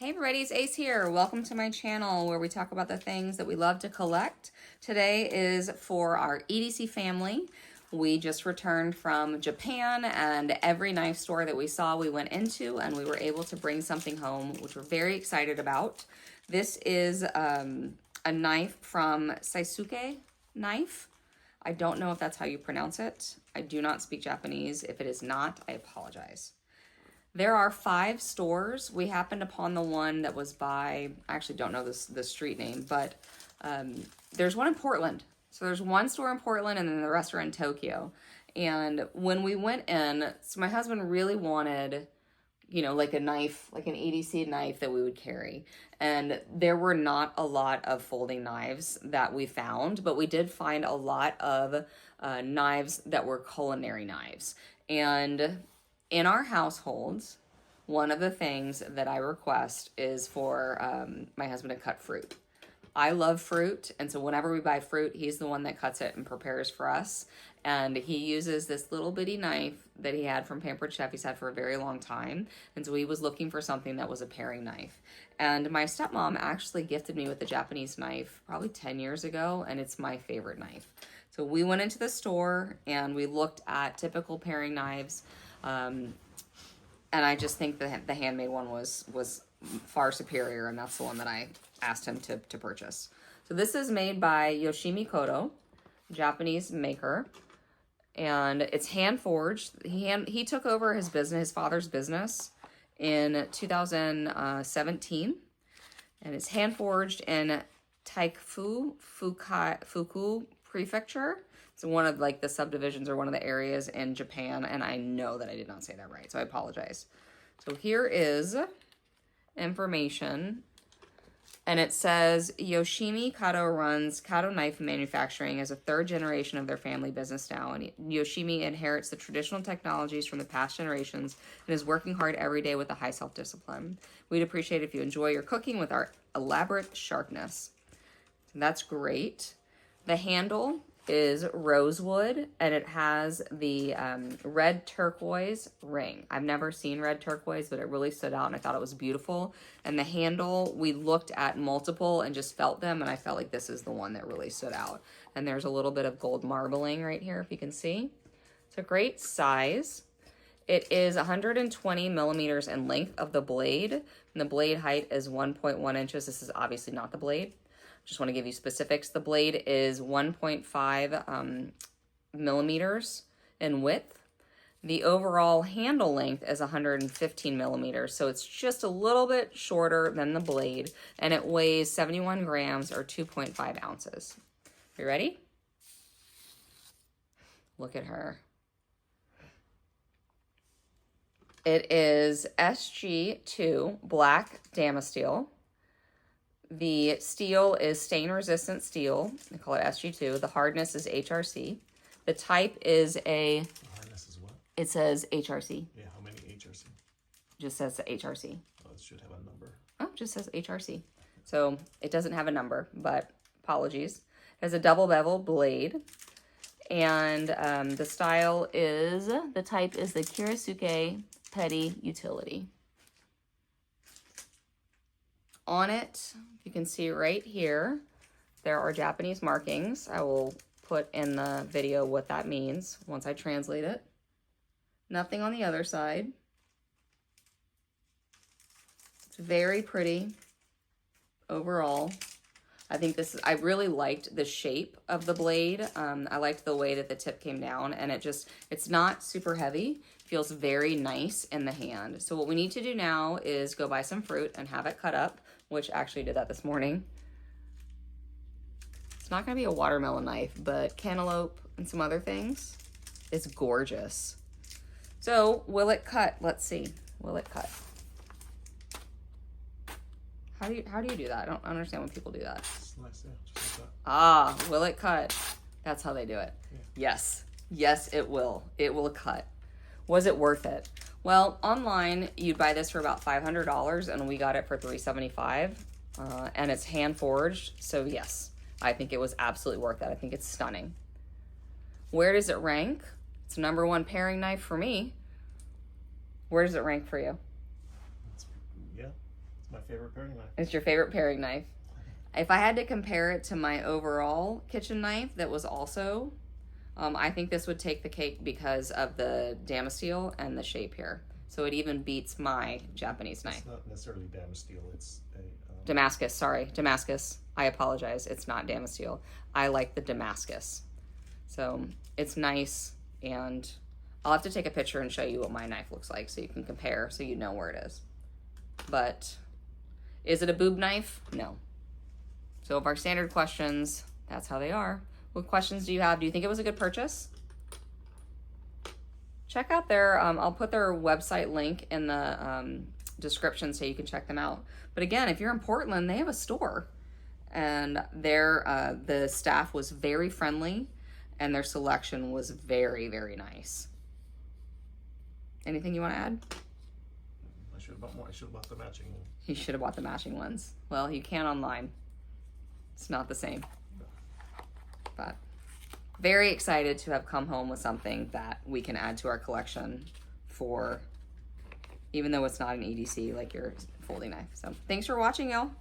Hey everybody, it's Ace here. Welcome to my channel where we talk about the things that we love to collect. Today is for our EDC family. We just returned from Japan, and every knife store that we saw we went into, and we were able to bring something home, which we're very excited about. This is a knife from Saisuke Knife. I don't know if that's how you pronounce it. I do not speak Japanese. If it is not, I apologize. There are 5 stores. We happened upon the one that was by, I actually don't know the street name, but there's one in Portland. So there's one store in Portland and then the rest are in Tokyo. And when we went in, so my husband really wanted, you know, like a knife, like an EDC knife that we would carry. And there were not a lot of folding knives that we found, but we did find a lot of knives that were culinary knives. And in our households, one of the things that I request is for my husband to cut fruit. I love fruit, and so whenever we buy fruit, he's the one that cuts it and prepares for us. And he uses this little bitty knife that he had from Pampered Chef. He's had for a very long time, and so he was looking for something that was a paring knife. And my stepmom actually gifted me with a Japanese knife probably 10 years ago, and it's my favorite knife. So we went into the store and we looked at typical paring knives. And I just think the handmade one was far superior, and that's the one that I asked him to purchase. So this is made by Yoshimi Kato, Japanese maker, and it's hand forged. He took over his business, his father's business, in 2017, and it's hand forged in Takefu, Fukui prefecture. It's one of like the subdivisions or one of the areas in Japan, and I know that I did not say that right, so I apologize. So here is information, and it says Yoshimi Kato runs Kato Knife Manufacturing as a 3rd generation of their family business now, and Yoshimi inherits the traditional technologies from the past generations and is working hard every day with a high self-discipline. We'd appreciate if you enjoy your cooking with our elaborate sharpness. And that's great. The handle is Rosewood, and it has the Red Turquoise Ring. I've never seen Red Turquoise, but it really stood out, and I thought it was beautiful. And the handle, we looked at multiple and just felt them, and I felt like this is the one that really stood out. And there's a little bit of gold marbling right here, if you can see. It's a great size. It is 120 millimeters in length of the blade, and the blade height is 1.1 inches. This is obviously not the blade. Just want to give you specifics. The blade is 1.5 millimeters in width. The overall handle length is 115 millimeters, so it's just a little bit shorter than the blade, and it weighs 71 grams or 2.5 ounces. You ready? Look at her. It is SG2 Black Damascus. The steel is stain-resistant steel. They call it SG2. The hardness is HRC. The type is a... The hardness is what? It says HRC. Yeah, how many HRC? Just says HRC. Oh, it should have a number. Oh, it just says HRC. So it doesn't have a number, but apologies. It has a double bevel blade. And the style is... The type is the Kurisuke Petty Utility. On it, you can see right here, there are Japanese markings. I will put in the video what that means once I translate it. Nothing on the other side. It's very pretty overall. I think I really liked the shape of the blade. I liked the way that the tip came down, and it's not super heavy. It feels very nice in the hand. So what we need to do now is go buy some fruit and have it cut up, which actually did that this morning. It's not gonna be a watermelon knife, but cantaloupe and some other things. It's gorgeous. So will it cut? Let's see, will it cut? How do you do that? I don't understand when people do that. Slice, yeah, just like that. Ah, will it cut? That's how they do it. Yeah. Yes, yes, it will. It will cut. Was it worth it? Well, online, you'd buy this for about $500, and we got it for $375, and it's hand forged. So yes, I think it was absolutely worth it. I think it's stunning. Where does it rank? It's #1 paring knife for me. Where does it rank for you? Yeah, my favorite paring knife. It's your favorite paring knife. If I had to compare it to my overall kitchen knife that was also, I think this would take the cake because of the Damasteel and the shape here. So it even beats my Japanese knife. It's not necessarily Damasteel. It's a Damascus, sorry. Damascus. I apologize. It's not Damasteel. I like the Damascus. So it's nice, and I'll have to take a picture and show you what my knife looks like so you can compare, so you know where it is. But is it a boob knife? No. So of our standard questions, that's how they are. What questions do you have? Do you think it was a good purchase? Check out their, I'll put their website link in the description so you can check them out. But again, if you're in Portland, they have a store. And the staff was very friendly, and their selection was very, very nice. Anything you want to add? I should have bought more. I should have bought the matching. You should have bought the matching ones. Well, you can online. It's not the same. But very excited to have come home with something that we can add to our collection for, even though it's not an EDC like your folding knife. So thanks for watching, y'all.